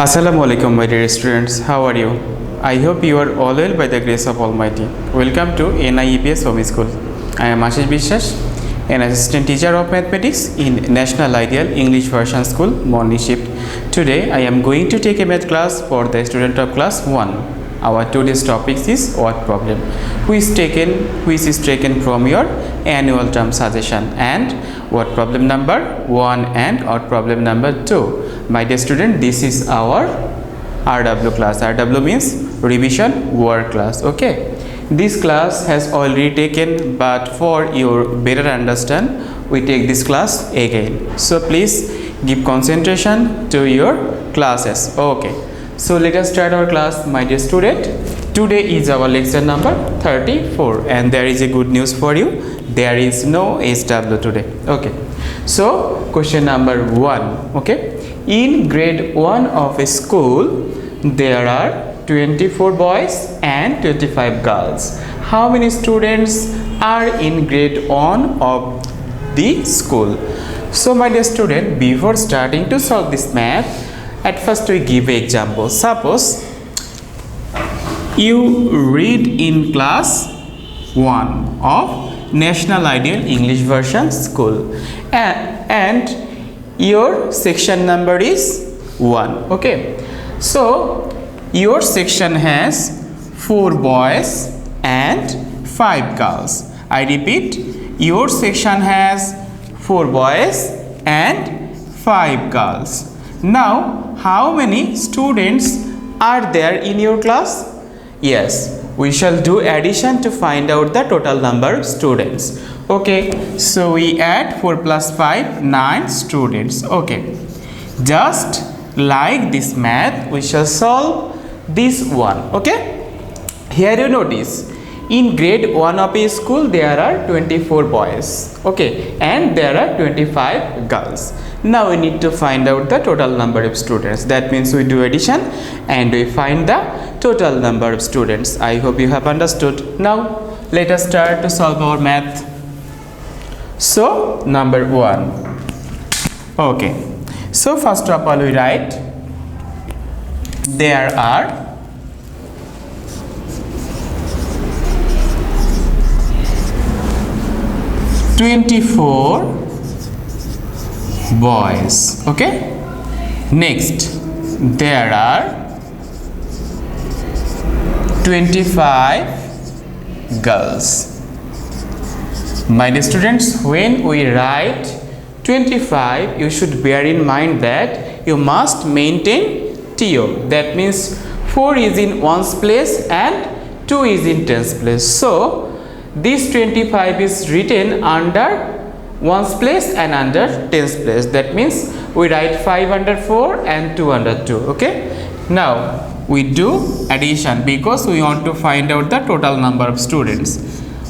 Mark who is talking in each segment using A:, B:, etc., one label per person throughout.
A: Assalamu alaikum, my dear students. How are you? I hope you are all well by the grace of Almighty. Welcome to NIEPS Home School. I am Ashish Bishwash, an assistant teacher of mathematics in National Ideal English Version School, morning shift. Today, I am going to take a math class for the student of class 1. Our today's topic is word problem, which is taken from your annual term suggestion, and word problem number 1 and word problem number 2. My dear student, this is our RW class. RW means revision word class. Okay, this class has already taken, but for your better understand, we take this class again. So please give concentration to your classes. Okay, so let us start our class, my dear student. Today is our lecture number 34, and there is a good news for you. There is no SW today. Okay, so question number 1. Okay, in grade 1 of a school, there are 24 boys and 25 girls. How many students are in grade 1 of the school? So my dear student, before starting to solve this math, at first we give an example. Suppose you read in class 1 of National Ideal English Version School, and your section number is 1. Okay, so your section has 4 boys and 5 girls. I repeat, your section has 4 boys and 5 girls. Now, how many students are there in your class? Yes, we shall do addition to find out the total number of students. Okay, so we add 4 plus 5, 9 students. Okay, just like this math, we shall solve this one. Okay, here you notice, in grade 1 of a school there are 24 boys. Okay, and there are 25 girls. Now we need to find out the total number of students. That means we do addition and we find the total number of students. I hope you have understood. Now let us start to solve our math. So number 1. Okay, so first of all we write there are 24 boys. Okay, next there are 25 girls. My dear students, when we write 25, you should bear in mind that you must maintain TO. That means 4 is in 1's place and 2 is in 10's place. So this 25 is written under 1's place and under 10's place. That means we write 5 under 4 and 2 under 2. Okay, now we do addition because we want to find out the total number of students.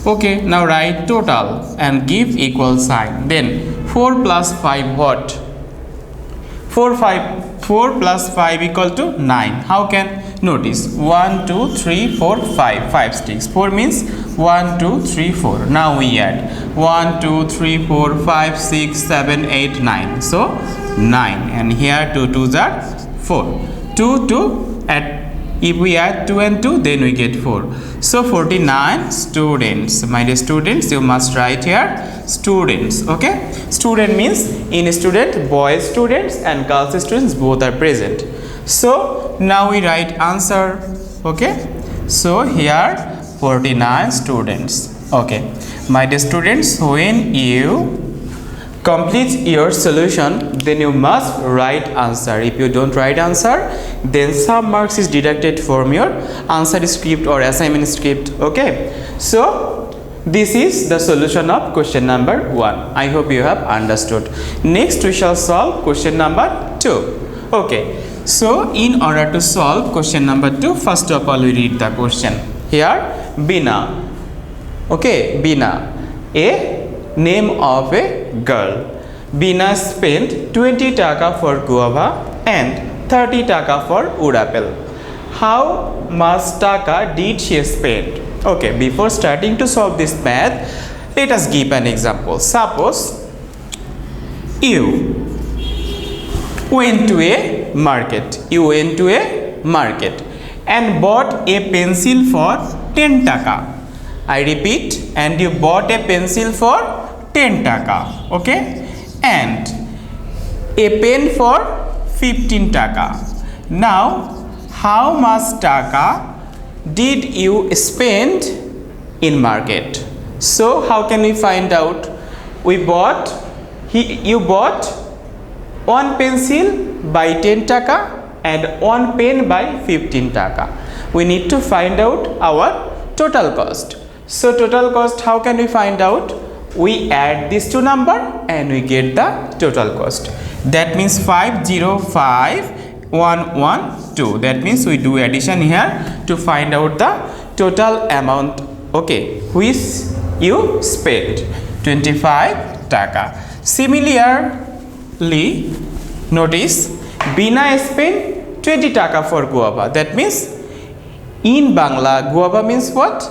A: Okay, now write total and give equal sign. Then 4 plus 5 what? 4 plus 5 equal to 9. How can? Notice 1, 2, 3, 4, 5. 5 sticks. 4 means 1, 2, 3, 4. Now we add 1, 2, 3, 4, 5, 6, 7, 8, 9. So 9. And here 2 2s are 4. 2, 2, if we add 2 and 2, then we get 4. So 49 students. My dear students, you must write here students. Okay, student means in student, boys students and girls students both are present. So now we write answer. Okay, so here 49 students. Okay, my dear students, when you complete your solution, then you must write answer. If you don't write answer, then some marks is deducted from your answer script or assignment script. Okay, so this is the solution of question number 1. I hope you have understood. Next we shall solve question number 2. Okay, so in order to solve question number 2, first of all we read the question. Here Bina. Okay, Bina, a name of a girl. Bina spent 20 taka for guava and 30 taka for wood apple. How much taka did she spend? Okay, before starting to solve this math, let us give an example. Suppose you went to a market. You went to a market and bought a pencil for 10 taka. I repeat, and you bought a pencil for 10 taka. Okay, and a pen for 15 taka. Now, how much taka did you spend in market? So, how can we find out? You bought one pencil by 10 taka and one pen by 15 taka. We need to find out our total cost. So total cost, how can we find out? We add these two number and we get the total cost. That means 505112. That means we do addition here to find out the total amount, okay, which you spent, 25 taka. Similarly, notice Bina spent 20 taka for guava. That means in Bangla, guava means what?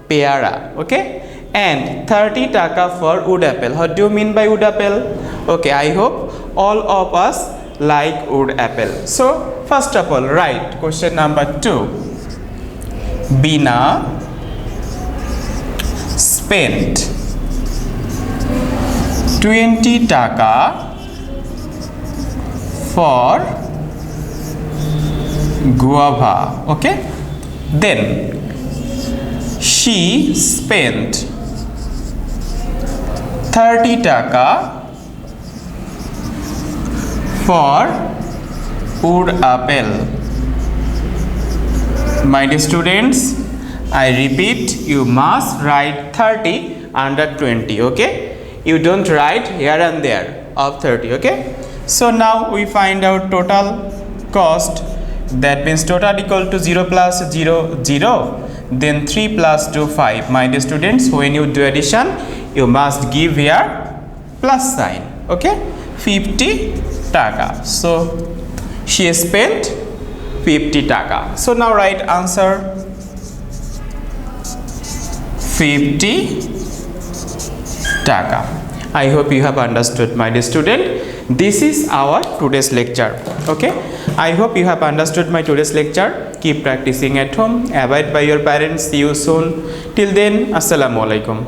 A: Peara. Okay, and 30 taka for wood apple. What do you mean by wood apple? Okay, I hope all of us like wood apple. So first of all, write question number 2. Bina spent 20 taka for guava. Okay, then she spent 30 taka for wood apple. My dear students, I repeat, you must write 30 under 20. Okay, you don't write here and there of 30. Okay, so now we find out total cost. That means total equal to 0 plus 0 0, then 3 plus 2 5. My dear students, when you do addition, you must give here plus sign. Okay, 50 taka. So she spent 50 taka. So now write answer 50 taka. I hope you have understood, my dear student. This is our today's lecture. Okay, I hope you have understood my today's lecture. Keep practicing at home. Abide by your parents. See you soon. Till then, assalamu alaikum.